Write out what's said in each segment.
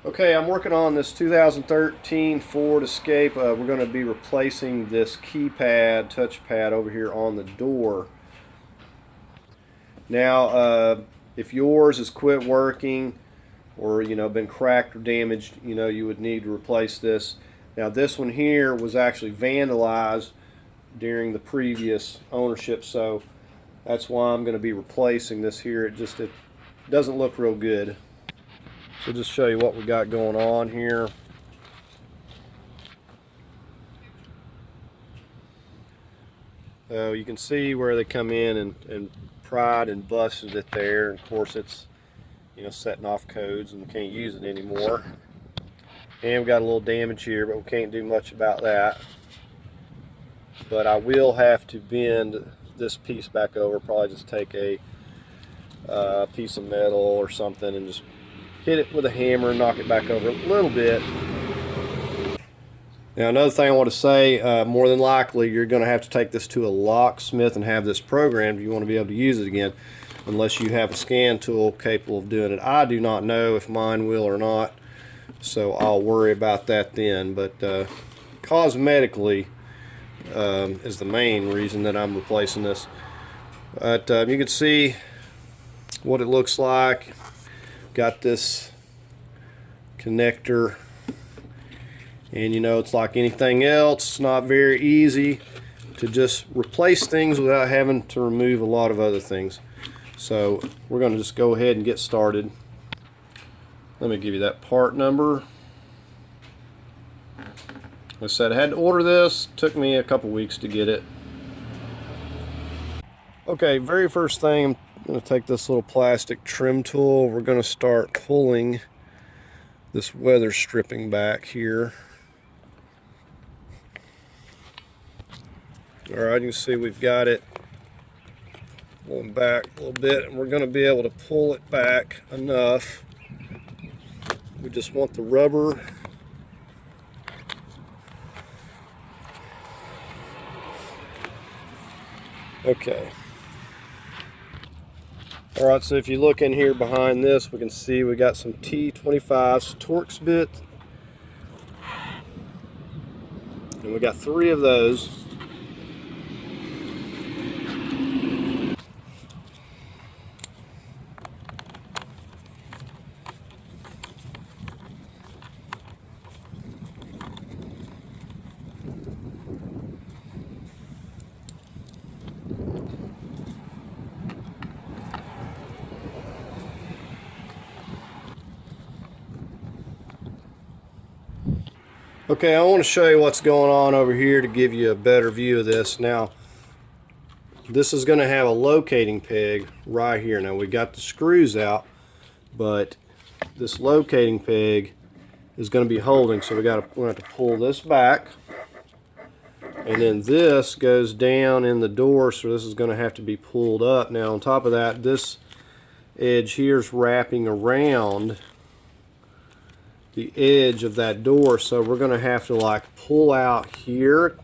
Okay, I'm working on this 2013 Ford Escape. We're going to be replacing this keypad, touchpad over here on the door. Now, if yours has quit working or been cracked or damaged, you would need to replace this. Now, this one here was actually vandalized during the previous ownership, so that's why I'm going to be replacing this here. It doesn't look real good. So just show you what we got going on here. You can see where they come in and pried and busted it there. Of course, it's setting off codes and we can't use it anymore. And we got a little damage here, but we can't do much about that. But I will have to bend this piece back over. Probably just take a piece of metal or something and just hit it with a hammer and knock it back over a little bit. Now, another thing I want to say, more than likely you're going to have to take this to a locksmith and have this programmed if you want to be able to use it again, unless you have a scan tool capable of doing it. I do not know if mine will or not, so I'll worry about that then. But cosmetically is the main reason that I'm replacing this. But you can see what it looks like. Got this connector, and it's like anything else, it's not very easy to just replace things without having to remove a lot of other things. So we're going to just go ahead and get started. Let me give you that part number. Like I said, I had to order this. It took me a couple weeks to get it. Okay, very first thing, I'm going to take this little plastic trim tool. We're going to start pulling this weather stripping back here. Alright, you can see we've got it pulling back a little bit, and we're going to be able to pull it back enough. We just want the rubber okay. Alright, so if you look in here behind this, we can see we got some T25s Torx bits, and we got 3 of those. Okay, I want to show you what's going on over here to give you a better view of this. Now, this is going to have a locating peg right here. Now, we got the screws out, but this locating peg is going to be holding, so we're going to have to pull this back, and then this goes down in the door, so this is going to have to be pulled up. Now, on top of that, this edge here is wrapping around the edge of that door, so we're going to have to like pull out here.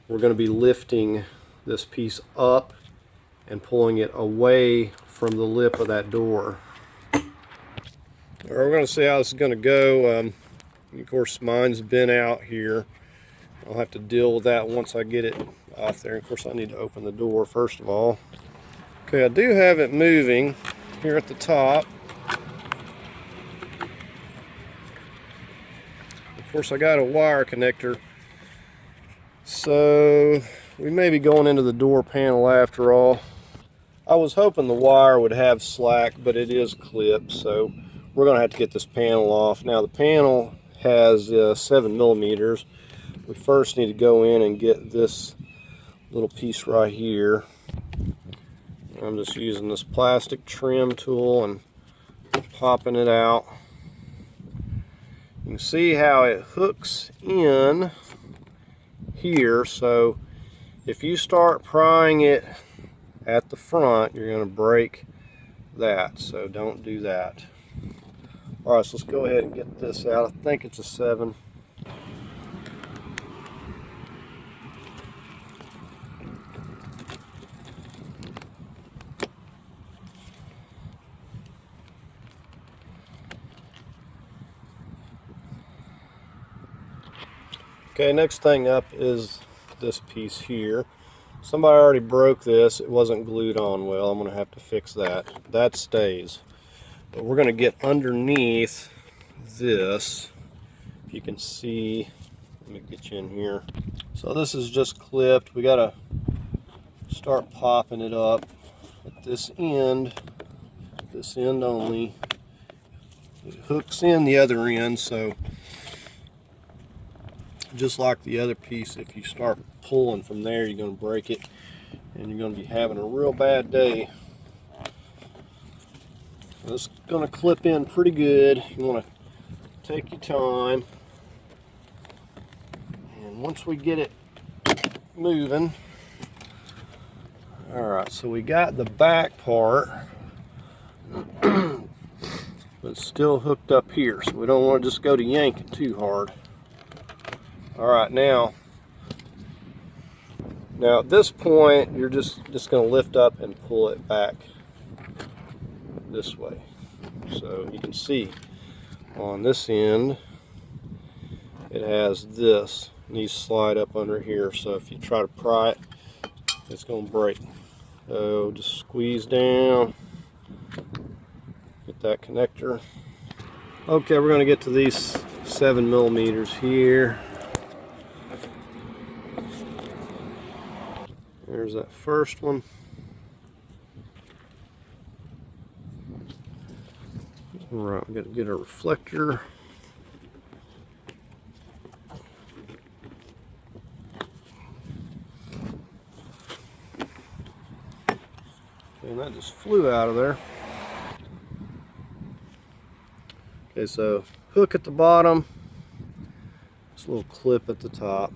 We're going to be lifting this piece up and pulling it away from the lip of that door. We're going to see how this is going to go. Of course, mine's been out here. I'll have to deal with that once I get it off there. Of course, I need to open the door first of all. Okay, I do have it moving here at the top. Of course, I got a wire connector, so we may be going into the door panel after all. I was hoping the wire would have slack, but it is clipped, so we're going to have to get this panel off. Now, the panel has 7 millimeters. We first need to go in and get this little piece right here. I'm just using this plastic trim tool and popping it out. You can see how it hooks in here, so if you start prying it at the front, you're going to break that, so don't do that. Alright, so let's go ahead and get this out. I think it's a 7. Okay, next thing up is this piece here. Somebody already broke this. It wasn't glued on well. I'm going to have to fix that. That stays. But we're going to get underneath this. If you can see, let me get you in here. So this is just clipped. We got to start popping it up at this end only. It hooks in the other end, so just like the other piece, if you start pulling from there, you're going to break it and you're going to be having a real bad day. This is going to clip in pretty good. You want to take your time, and once we get it moving, alright, so we got the back part but it's still hooked up here, so we don't want to just go to yanking too hard. Alright, now at this point you're just going to lift up and pull it back this way. So you can see on this end it has this. It needs to slide up under here, so if you try to pry it, it's going to break. So just squeeze down, get that connector. Okay, we're going to get to these 7mm here. There's that first one. Alright, we got to get a reflector. And that just flew out of there. Okay, so hook at the bottom, this little clip at the top.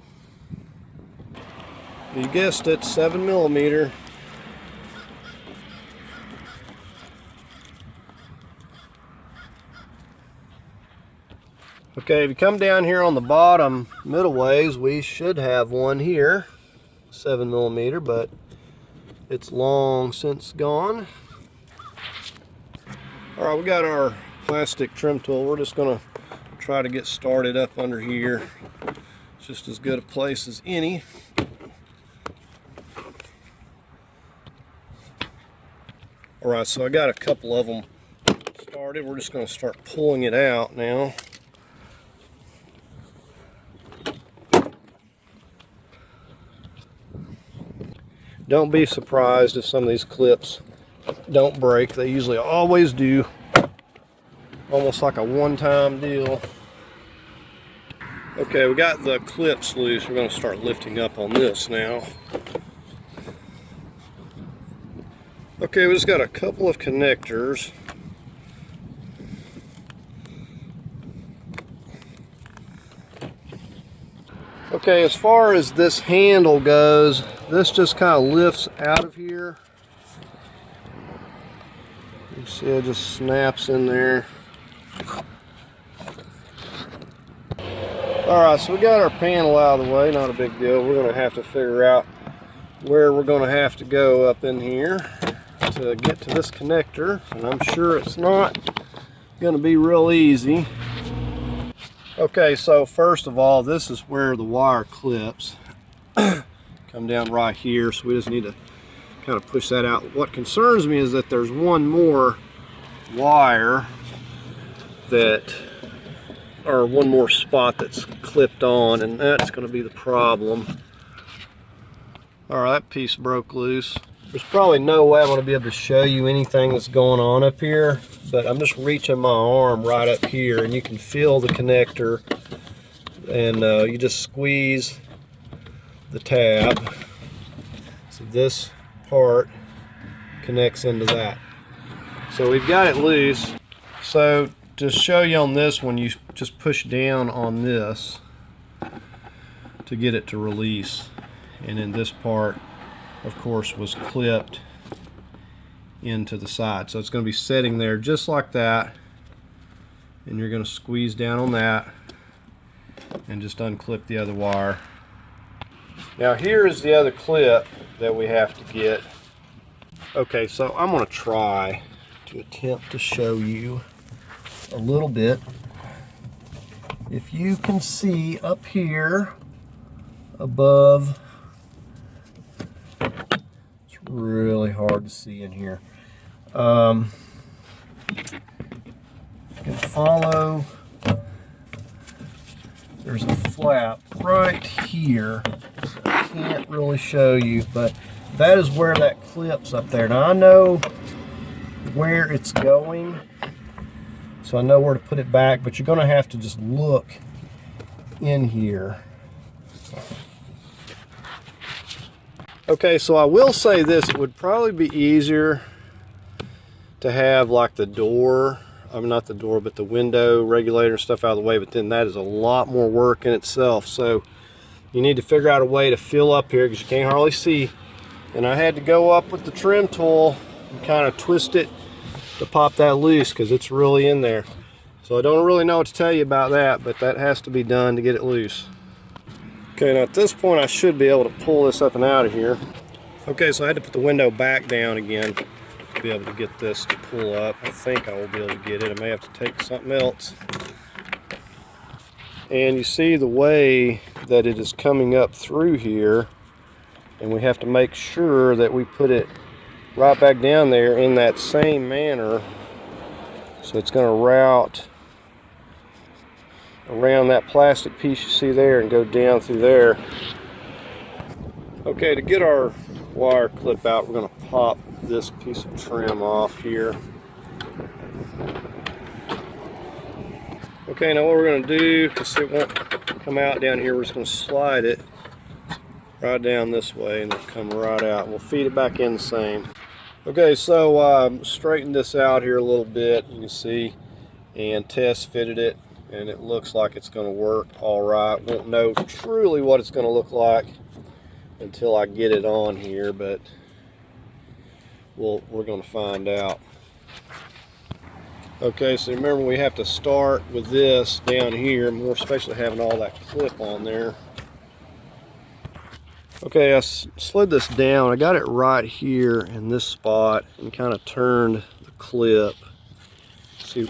You guessed it, 7mm. Okay, if you come down here on the bottom middle ways, we should have one here, 7mm, but it's long since gone. Alright, we got our plastic trim tool. We're just going to try to get started up under here. It's just as good a place as any. Alright, so I got a couple of them started. We're just going to start pulling it out now. Don't be surprised if some of these clips don't break. They usually always do. Almost like a one-time deal. Okay, we got the clips loose. We're going to start lifting up on this now. Okay, we just got a couple of connectors. Okay, as far as this handle goes, this just kind of lifts out of here. You see it just snaps in there. Alright, so we got our panel out of the way, not a big deal. We're going to have to figure out where we're going to have to go up in here to get to this connector, and I'm sure it's not going to be real easy. Okay, so first of all, this is where the wire clips. Come down right here, so we just need to kind of push that out. What concerns me is that there's one more wire or one more spot that's clipped on, and that's going to be the problem. Alright, that piece broke loose. There's probably no way I'm going to be able to show you anything that's going on up here, but I'm just reaching my arm right up here, and you can feel the connector, and you just squeeze the tab. So this part connects into that. So we've got it loose. So to show you on this one, you just push down on this to get it to release, and then this part, of course, was clipped into the side. So it's going to be sitting there just like that, and you're going to squeeze down on that and just unclip the other wire. Now here is the other clip that we have to get. Okay, so I'm going to try to attempt to show you a little bit. If you can see up here, above. It's really hard to see in here. You can follow, there's a flap right here. I can't really show you, but that is where that clips up there. Now I know where it's going, so I know where to put it back, but you're going to have to just look in here. Okay, so I will say this, it would probably be easier to have like the door, not the door, but the window regulator and stuff out of the way, but then that is a lot more work in itself. So you need to figure out a way to fill up here because you can't hardly see. And I had to go up with the trim tool and kind of twist it to pop that loose because it's really in there. So I don't really know what to tell you about that, but that has to be done to get it loose. Okay, now at this point I should be able to pull this up and out of here. Okay, so I had to put the window back down again to be able to get this to pull up. I think I will be able to get it. I may have to take something else. And you see the way that it is coming up through here, and we have to make sure that we put it right back down there in that same manner. So it's going to route around that plastic piece you see there and go down through there. Okay, to get our wire clip out, we're going to pop this piece of trim off here. Okay, now what we're going to do, because it won't come out down here, we're just going to slide it right down this way and it'll come right out. We'll feed it back in the same. Okay, so straightened this out here a little bit, you can see, and test fitted it, and it looks like it's going to work all right. Won't know truly what it's going to look like until I get it on here, but we're going to find out. Okay, so remember we have to start with this down here, more especially having all that clip on there. Okay, I slid this down. I got it right here in this spot and kind of turned the clip. See,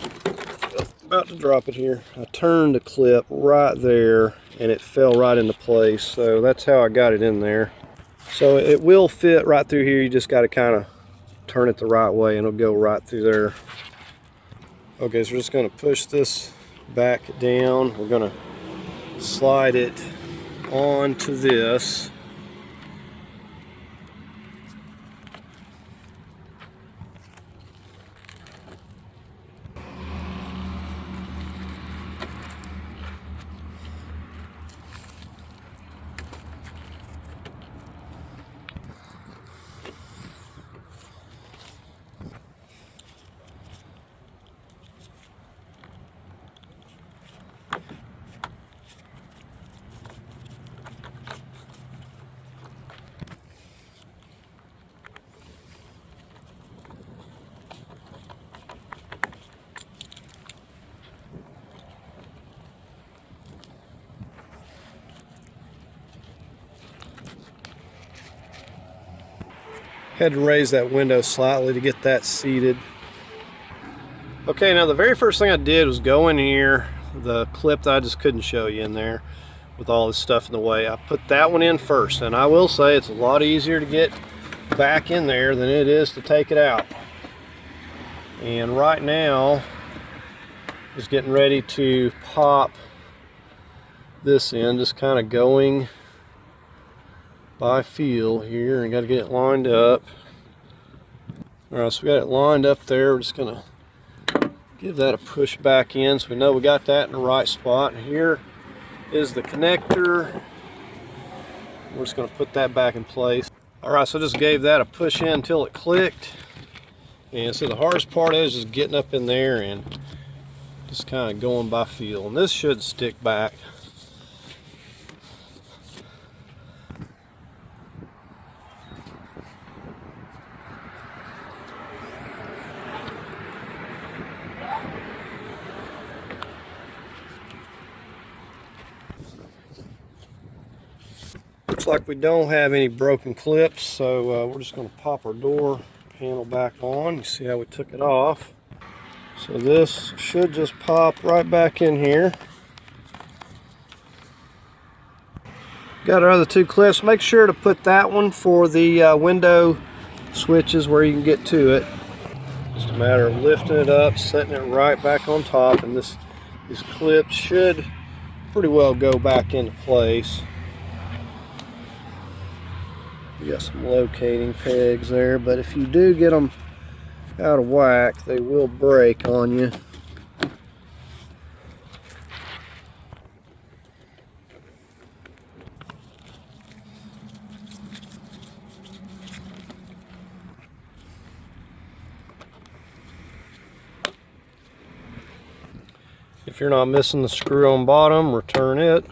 about to drop it here. I turned the clip right there and it fell right into place. So that's how I got it in there. So it will fit right through here. You just got to kind of turn it the right way and it'll go right through there. Okay, so we're just going to push this back down. We're going to slide it onto this. Had to raise that window slightly to get that seated. Okay, now the very first thing I did was go in here, the clip that I just couldn't show you in there with all this stuff in the way. I put that one in first, and I will say it's a lot easier to get back in there than it is to take it out. And right now, just getting ready to pop this in, just kind of going by feel here, and got to get it lined up. Alright, so we got it lined up there. We're just going to give that a push back in so we know we got that in the right spot. And here is the connector. We're just going to put that back in place. Alright, so I just gave that a push in until it clicked. And so the hardest part is just getting up in there and just kind of going by feel. And this should stick back. Looks like we don't have any broken clips, so we're just going to pop our door panel back on. You see how we took it off. So this should just pop right back in here. Got our other two clips. Make sure to put that one for the window switches where you can get to it. Just a matter of lifting it up, setting it right back on top, and these clips should pretty well go back into place. You got some locating pegs there, but if you do get them out of whack, they will break on you. If you're not missing the screw on bottom, return it.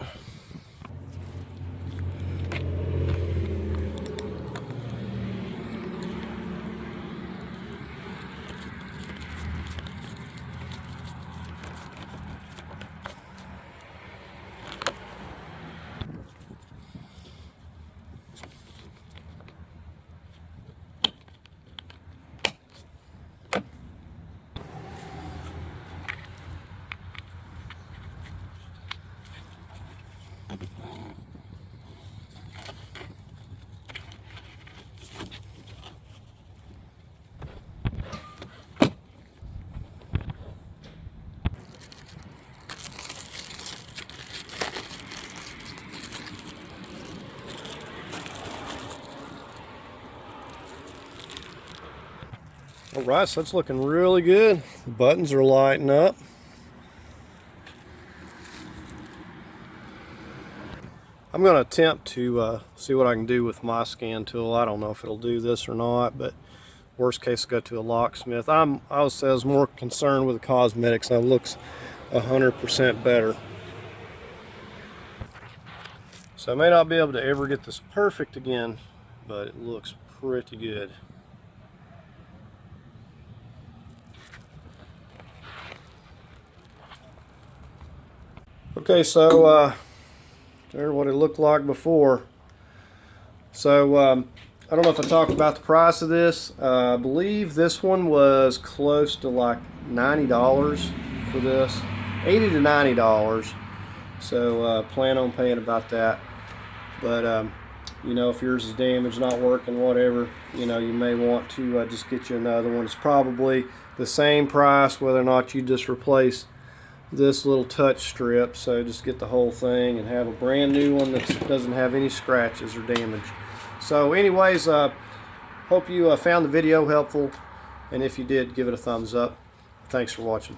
Alright, so it's looking really good. The buttons are lighting up. I'm going to attempt to see what I can do with my scan tool. I don't know if it'll do this or not, but worst case, go to a locksmith. I was more concerned with the cosmetics. That looks 100% better. So I may not be able to ever get this perfect again, but it looks pretty good. Okay, so there's what it looked like before. So I don't know if I talked about the price of this. I believe this one was close to like $90 for this, $80 to $90. So plan on paying about that. But you know, if yours is damaged, not working, whatever, you know, you may want to just get you another one. It's probably the same price whether or not you just replace this little touch strip. So just get the whole thing and have a brand new one that doesn't have any scratches or damage. So anyways, hope you found the video helpful, and if you did, give it a thumbs up. Thanks for watching.